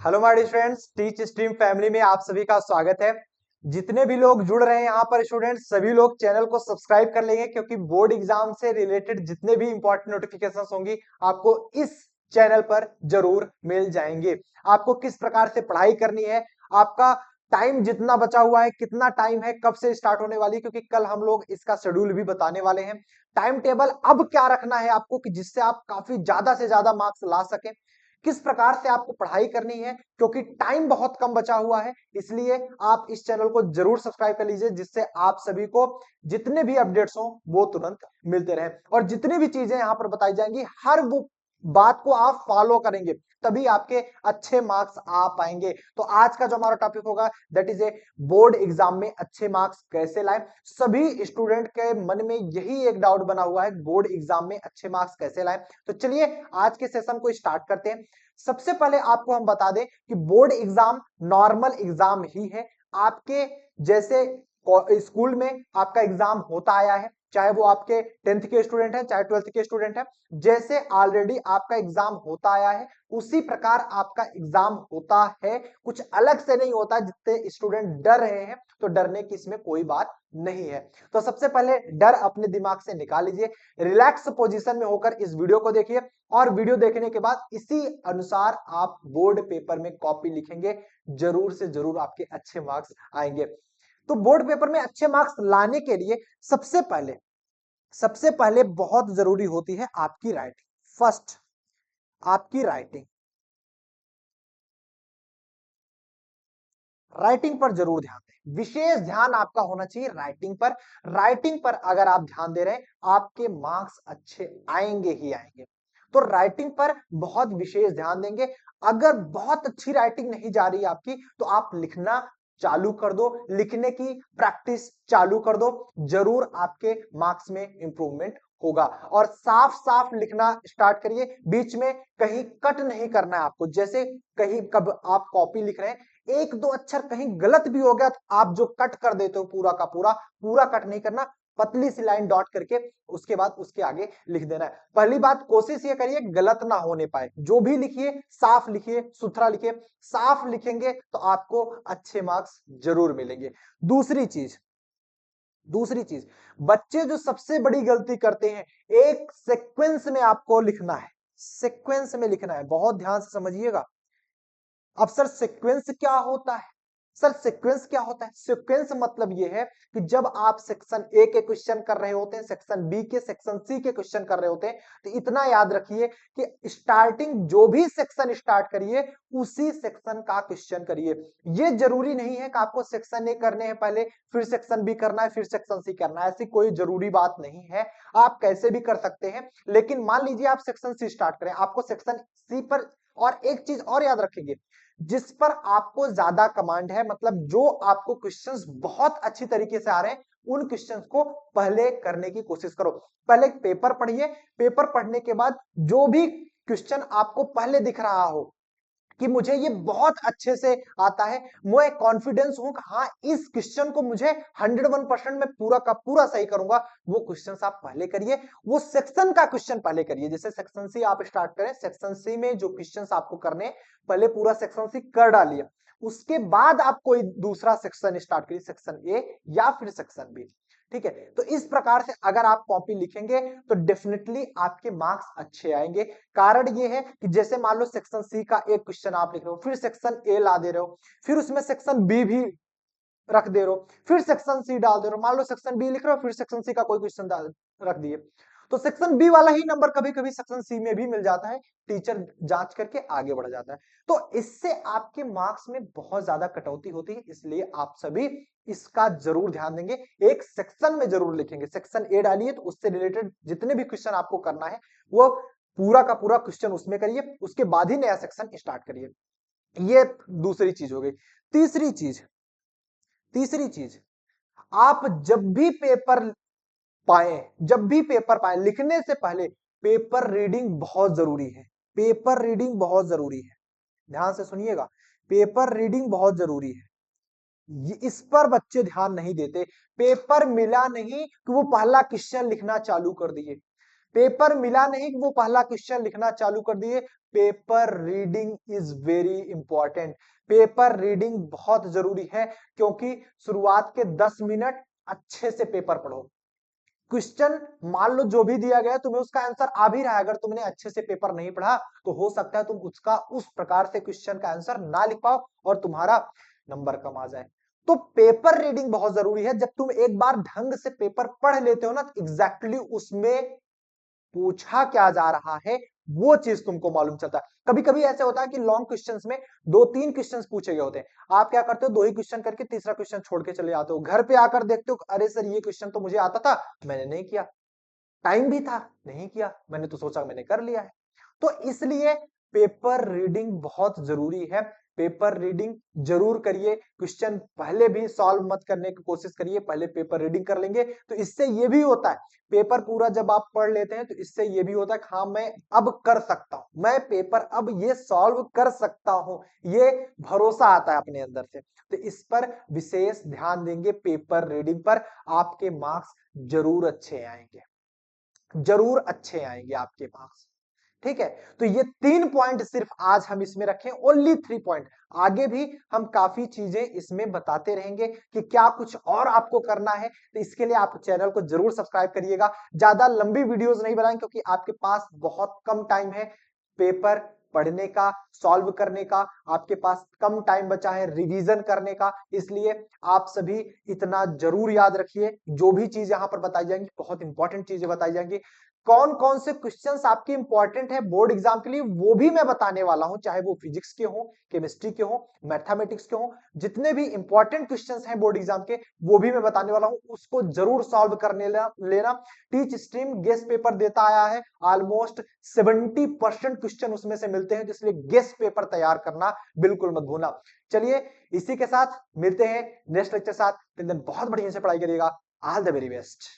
Hello my dear friends, Teach Stream family में आप सभी का स्वागत है। जितने भी लोग जुड़ रहे हैं यहाँ पर स्टूडेंट्स, सभी लोग चैनल को सब्सक्राइब कर लेंगे क्योंकि बोर्ड एग्जाम से रिलेटेड जितने भी इंपॉर्टेंट नोटिफिकेशंस होंगी आपको इस चैनल पर जरूर मिल जाएंगे। आपको किस प्रकार से पढ़ाई करनी है, आपका टाइम जितना बचा हुआ है, कितना टाइम है, कब से स्टार्ट होने वाली है, क्योंकि कल हम लोग इसका शेड्यूल भी बताने वाले हैं। टाइम टेबल अब क्या रखना है आपको कि जिससे आप काफी ज्यादा से ज्यादा मार्क्स ला सकें, किस प्रकार से आपको पढ़ाई करनी है, क्योंकि टाइम बहुत कम बचा हुआ है। इसलिए आप इस चैनल को जरूर सब्सक्राइब कर लीजिए जिससे आप सभी को जितने भी अपडेट्स हो वो तुरंत मिलते रहे और जितनी भी चीजें यहां पर बताई जाएंगी हर वो बात को आप फॉलो करेंगे तभी आपके अच्छे मार्क्स आ पाएंगे। तो आज का जो हमारा टॉपिक होगा that is a board exam में अच्छे मार्क्स कैसे लाएं। सभी स्टूडेंट के मन में यही एक डाउट बना हुआ है, बोर्ड एग्जाम में अच्छे मार्क्स कैसे लाएं। तो चलिए आज के सेशन को स्टार्ट करते हैं। सबसे पहले आपको हम बता दें कि बोर्ड एग्जाम नॉर्मल एग्जाम ही है। आपके जैसे स्कूल में आपका एग्जाम होता आया है, चाहे वो आपके 10th के स्टूडेंट है चाहे 12th के स्टूडेंट है, जैसे ऑलरेडी आपका एग्जाम होता आया है उसी प्रकार आपका एग्जाम होता है। कुछ अलग से नहीं होता। जितने स्टूडेंट डर रहे हैं तो डरने की इसमें कोई बात नहीं है। तो सबसे पहले डर अपने दिमाग से निकाल लीजिए, रिलैक्स पोजीशन में होकर इस वीडियो को देखिए और वीडियो देखने के बाद इसी अनुसार आप बोर्ड पेपर में कॉपी लिखेंगे, जरूर से जरूर आपके अच्छे मार्क्स आएंगे। तो बोर्ड पेपर में अच्छे मार्क्स लाने के लिए सबसे पहले बहुत जरूरी होती है आपकी राइटिंग। फर्स्ट, आपकी राइटिंग पर जरूर ध्यान दें, विशेष ध्यान आपका होना चाहिए राइटिंग पर। राइटिंग पर अगर आप ध्यान दे रहे हैं आपके मार्क्स अच्छे आएंगे ही आएंगे। तो राइटिंग पर बहुत विशेष ध्यान देंगे। अगर बहुत अच्छी राइटिंग नहीं जा रही आपकी तो आप लिखना चालू कर दो, लिखने की प्रैक्टिस चालू कर दो, जरूर आपके मार्क्स में इंप्रूवमेंट होगा। और साफ साफ लिखना स्टार्ट करिए, बीच में कहीं कट नहीं करना है आपको। जैसे कहीं कब आप कॉपी लिख रहे हैं एक दो अक्षर कहीं गलत भी हो गया तो आप जो कट कर देते हो पूरा का पूरा, पूरा कट नहीं करना, पतली सी लाइन डॉट करके उसके बाद उसके आगे लिख देना है। पहली बात, कोशिश ये करिए गलत ना होने पाए, जो भी लिखिए साफ लिखिए, सुथरा लिखिए। साफ लिखेंगे तो आपको अच्छे मार्क्स जरूर मिलेंगे। दूसरी चीज बच्चे जो सबसे बड़ी गलती करते हैं, एक सीक्वेंस में आपको लिखना है, सीक्वेंस में लिखना है, बहुत ध्यान से समझिएगा। अब सर सीक्वेंस क्या होता है? सर सीक्वेंस क्या होता है? सीक्वेंस मतलब यह है कि जब आप सेक्शन ए के क्वेश्चन कर रहे होते हैं, सेक्शन बी के, सेक्शन सी के क्वेश्चन कर रहे होते हैं, तो इतना याद रखिए कि स्टार्टिंग जो भी सेक्शन स्टार्ट करिए उसी सेक्शन का क्वेश्चन करिए। ये जरूरी नहीं है कि आपको सेक्शन ए करने हैं पहले, फिर सेक्शन बी करना है, फिर सेक्शन सी करना है, ऐसी कोई जरूरी बात नहीं है। आप कैसे भी कर सकते हैं। लेकिन मान लीजिए आप सेक्शन सी स्टार्ट करें, आपको सेक्शन सी पर और एक चीज और याद रखेंगे, जिस पर आपको ज्यादा कमांड है, मतलब जो आपको क्वेश्चंस बहुत अच्छी तरीके से आ रहे हैं, उन क्वेश्चंस को पहले करने की कोशिश करो। पहले पेपर पढ़िए, पेपर पढ़ने के बाद जो भी क्वेश्चन आपको पहले दिख रहा हो कि मुझे ये बहुत अच्छे से आता है, मैं कॉन्फिडेंस हूं कि हाँ इस क्वेश्चन को मुझे 101% मैं पूरा का पूरा सही करूंगा, वो क्वेश्चन आप पहले करिए। वो सेक्शन का क्वेश्चन पहले करिए। जैसे सेक्शन सी आप स्टार्ट करें, सेक्शन सी में जो क्वेश्चन आपको करने हैं पहले पूरा सेक्शन सी कर डालिए, उसके बाद आप कोई दूसरा सेक्शन स्टार्ट करिए, सेक्शन ए या फिर सेक्शन बी। ठीक है, तो इस प्रकार से अगर आप कॉपी लिखेंगे तो डेफिनेटली आपके मार्क्स अच्छे आएंगे। कारण ये है कि जैसे मान लो सेक्शन सी का एक क्वेश्चन आप लिख रहे हो, फिर सेक्शन ए ला दे रहे हो, फिर उसमें सेक्शन बी भी रख दे रहे हो, फिर सेक्शन सी डाल दे रहे हो, मान लो सेक्शन बी लिख रहे हो फिर सेक्शन सी का कोई क्वेश्चन रख दिए, तो सेक्शन बी वाला ही नंबर कभी कभी सेक्शन सी में भी मिल जाता है, टीचर जांच करके आगे बढ़ जाता है। तो इससे आपके मार्क्स में बहुत ज्यादा कटौती होती है, इसलिए आप सभी इसका जरूर ध्यान देंगे। एक सेक्शन में जरूर लिखेंगे, सेक्शन ए डालिए तो उससे रिलेटेड जितने भी क्वेश्चन आपको करना है वो पूरा का पूरा क्वेश्चन उसमें करिए, उसके बाद ही नया सेक्शन स्टार्ट करिए। ये दूसरी चीज हो गई। तीसरी चीज आप जब भी पेपर पाए लिखने से पहले पेपर रीडिंग बहुत जरूरी है। पेपर रीडिंग बहुत जरूरी है, ध्यान से सुनिएगा, पेपर रीडिंग बहुत जरूरी है। इस पर बच्चे ध्यान नहीं देते। पेपर मिला नहीं कि वो पहला क्वेश्चन लिखना चालू कर दिए, पेपर मिला नहीं, वो पहला क्वेश्चन लिखना चालू कर दिए। Paper reading is very important. Paper reading बहुत जरूरी है, क्योंकि शुरुआत के 10 मिनट अच्छे से पेपर पढ़ो। क्वेश्चन मान लो जो भी दिया गया तुम्हें उसका आंसर आ भी रहा है, अगर तुमने अच्छे से पेपर नहीं पढ़ा तो हो सकता है तुम उसका उस प्रकार से क्वेश्चन का आंसर ना लिख पाओ और तुम्हारा नंबर कम आ जाए। तो पेपर रीडिंग बहुत जरूरी है। जब तुम एक बार ढंग से पेपर पढ़ लेते हो ना, एग्जैक्टली उसमें पूछा क्या जा रहा है वो चीज तुमको मालूम चलता है। कभी कभी ऐसे होता है कि लॉन्ग क्वेश्चंस में 2-3 क्वेश्चंस पूछे गए होते हैं, आप क्या करते हो, 2 ही क्वेश्चन करके तीसरा क्वेश्चन छोड़ के चले आते हो। घर पे आकर देखते हो, अरे सर ये क्वेश्चन तो मुझे आता था, मैंने नहीं किया, टाइम भी था, नहीं किया, मैंने तो सोचा मैंने कर लिया है। तो इसलिए पेपर रीडिंग बहुत जरूरी है। पेपर रीडिंग जरूर करिए। क्वेश्चन पहले भी सॉल्व मत करने की कोशिश करिए, पहले पेपर रीडिंग कर लेंगे तो इससे ये भी होता है, पेपर पूरा जब आप पढ़ लेते हैं तो इससे ये भी होता है कि हाँ मैं अब कर सकता हूं, मैं पेपर अब ये सॉल्व कर सकता हूं, ये भरोसा आता है अपने अंदर से। तो इस पर विशेष ध्यान देंगे, पेपर रीडिंग पर आपके मार्क्स जरूर अच्छे आएंगे, जरूर अच्छे आएंगे आपके मार्क्स। ठीक है, तो ये 3 पॉइंट सिर्फ आज हम इसमें रखें, ओनली 3 पॉइंट। आगे भी हम काफी चीजें इसमें बताते रहेंगे कि क्या कुछ और आपको करना है, तो इसके लिए आप चैनल को जरूर सब्सक्राइब करिएगा। ज्यादा लंबी वीडियोस नहीं बनाएंगे क्योंकि आपके पास बहुत कम टाइम है पेपर पढ़ने का, सॉल्व करने का, आपके पास कम टाइम बचा है रिवीजन करने का। इसलिए आप सभी इतना जरूर याद रखिए, जो भी चीज यहां पर बताई जाएंगी बहुत इंपॉर्टेंट चीजें बताई जाएंगी। कौन कौन से क्वेश्चंस आपके इंपॉर्टेंट है बोर्ड एग्जाम के लिए वो भी मैं बताने वाला हूं, चाहे वो फिजिक्स के हो, केमिस्ट्री के हो, मैथमेटिक्स के हो, जितने भी इंपॉर्टेंट क्वेश्चंस हैं बोर्ड एग्जाम के वो भी मैं बताने वाला हूं, उसको जरूर सॉल्व करने लेना। टीच स्ट्रीम गेस्ट पेपर देता आया है, ऑलमोस्ट 70% क्वेश्चन उसमें से मिलते हैं, तो इसलिए गेस्ट पेपर तैयार करना बिल्कुल मत भूलना। चलिए इसी के साथ मिलते हैं नेक्स्ट लेक्चर साथ, बहुत बढ़िया से पढ़ाई करिएगा। All the very best.